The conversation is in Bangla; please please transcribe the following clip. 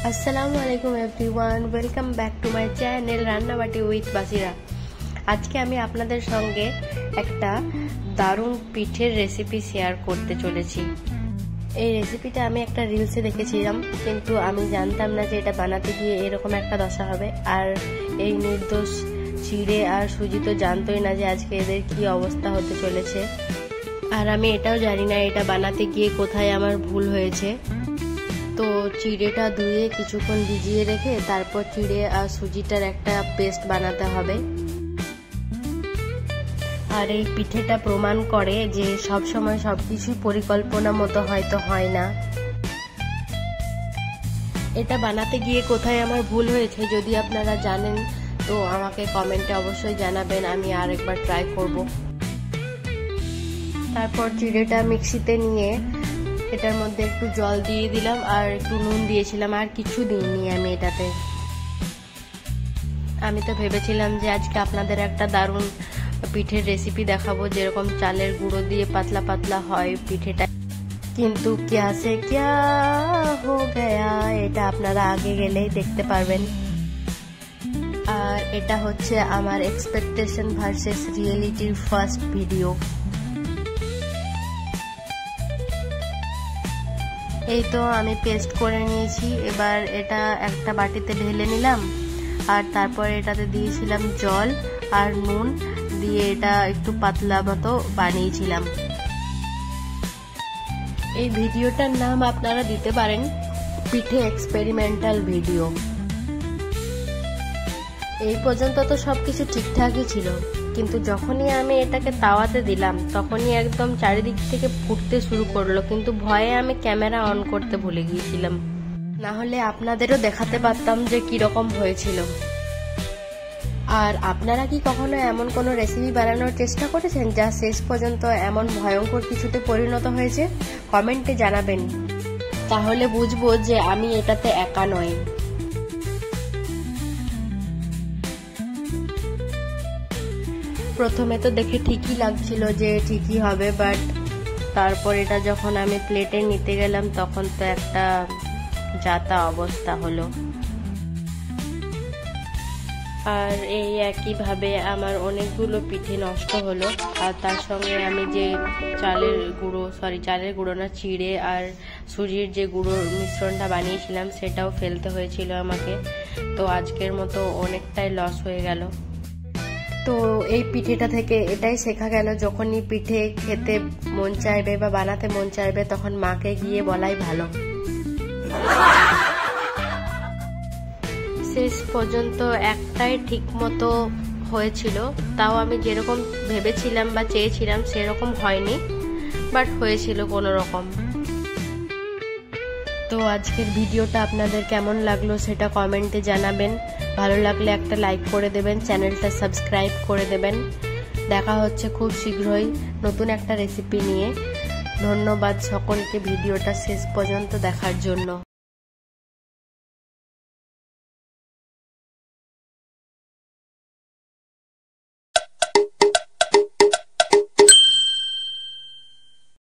আসসালামু আলাইকুম everyone, welcome back to my channel Rannabati with Basira. আজকে আমি আপনাদের সঙ্গে একটা দারুণ পিঠের রেসিপি শেয়ার করতে চলেছি। এই রেসিপিটা আমি একটা রিলসে দেখেছিলাম, কিন্তু আমি জানতাম না যে এটা বানাতে গিয়ে এরকম একটা দশা হবে। আর এই নির্দোষ চিড়ে আর সুজি তো জানতোই না যে আজকে এদের কি অবস্থা হতে চলেছে। আর আমি এটাও জানি না এটা বানাতে গিয়ে কোথায় আমার ভুল হয়েছে। তো চিড়েটা ধুয়ে কিছুক্ষণ ভিজিয়ে রেখে তারপর চিড়ে আর সুজিটার একটা পেস্ট বানাতে হবে। আর এই পিঠেটা প্রমাণ করে যে সব সময় সবকিছু পরিকল্পনা মতো হয়তো হয় না। এটা বানাতে গিয়ে কোথায় আমার ভুল হয়েছে যদি আপনারা জানেন তো আমাকে কমেন্টে অবশ্যই জানাবেন, আমি আরেকবার ট্রাই করব। তারপর চিড়েটা মিক্সিতে নিয়ে এটার মধ্যে একটু জল দিয়ে দিলাম আর একটু নুন দিয়েছিলাম, আর কিছু দিইনি আমি এটাতে। আমি তো ভেবেছিলাম যে আজকে আপনাদের একটা দারুণ পিঠের রেসিপি দেখাবো, যেরকম চালের গুঁড়ো দিয়ে পাতলা পাতলা হয় পিঠেটা, কিন্তু ক্যা সে ক্যা হো গয়া, এটা আপনারা আগে গেলেই দেখতে পারবেন। আর এটা হচ্ছে আমার এক্সপেকটেশন ভার্সেস রিয়েলিটির ফার্স্ট ভিডিও। এই তো আমি পেস্ট করে নিয়েছি, এবার এটা একটা বাটিতে ঢেলে নিলাম আর তারপর এটাতে দিয়েছিলাম জল আর নুন দিয়ে এটা একটু পাতলা মতো বানিয়েছিলাম। এই ভিডিওটার নাম আপনারা দিতে পারেন পিঠে এক্সপেরিমেন্টাল ভিডিও। এই পর্যন্ত তো সবকিছু ঠিকঠাকই ছিল, কিন্তু যখনই আমি এটাকে তাওয়াতে দিলাম তখনই একদম চারিদিক থেকে ফুটতে শুরু করলো, কিন্তু ভয়ে আমি ক্যামেরা অন করতে ভুলে গিয়েছিলাম, না হলে আপনাদেরও দেখাতে পারতাম যে কিরকম হয়েছিল। আর আপনারা কি কখনো এমন কোনো রেসিপি বানানোর চেষ্টা করেছেন যা শেষ পর্যন্ত এমন ভয়ঙ্কর কিছুতে পরিণত হয়েছে? কমেন্টে জানাবেন, তাহলে বুঝবো যে আমি এটাতে একা নই। প্রথমে তো দেখে ঠিকই লাগছিল যে ঠিকই হবে, বাট তারপর এটা যখন আমি প্লেটে নিতে গেলাম তখন তো একটা যাতা অবস্থা হলো। আর এই একইভাবে আমার অনেকগুলো পিঠে নষ্ট হলো। আর তার সঙ্গে আমি যে চালের গুঁড়ো না, চিড়ে আর সুজির যে গুঁড়োর মিশ্রণটা বানিয়েছিলাম সেটাও ফেলতে হয়েছিল আমাকে। তো আজকের মতো অনেকটাই লস হয়ে গেল। তো এই পিঠেটা থেকে এটাই শেখা গেল, যখনই পিঠে খেতে মন চাইবে বা বানাতে মন চাইবে তখন মাকে গিয়ে বলাই ভালো। শেষ পর্যন্ত একটাই ঠিক মতো হয়েছিল, তাও আমি যেরকম ভেবেছিলাম বা চেয়েছিলাম সেরকম হয়নি, বাট হয়েছিল কোনো রকম। তো আজকের ভিডিওটা আপনাদের কেমন লাগলো সেটা কমেন্টে জানাবেন। ভালো লাগলে একটা লাইক করে দেবেন, চ্যানেলটা সাবস্ক্রাইব করে দেবেন। দেখা হচ্ছে খুব শীঘ্রই নতুন একটা রেসিপি নিয়ে। ধন্যবাদ সকলকে ভিডিওটা শেষ পর্যন্ত দেখার জন্য।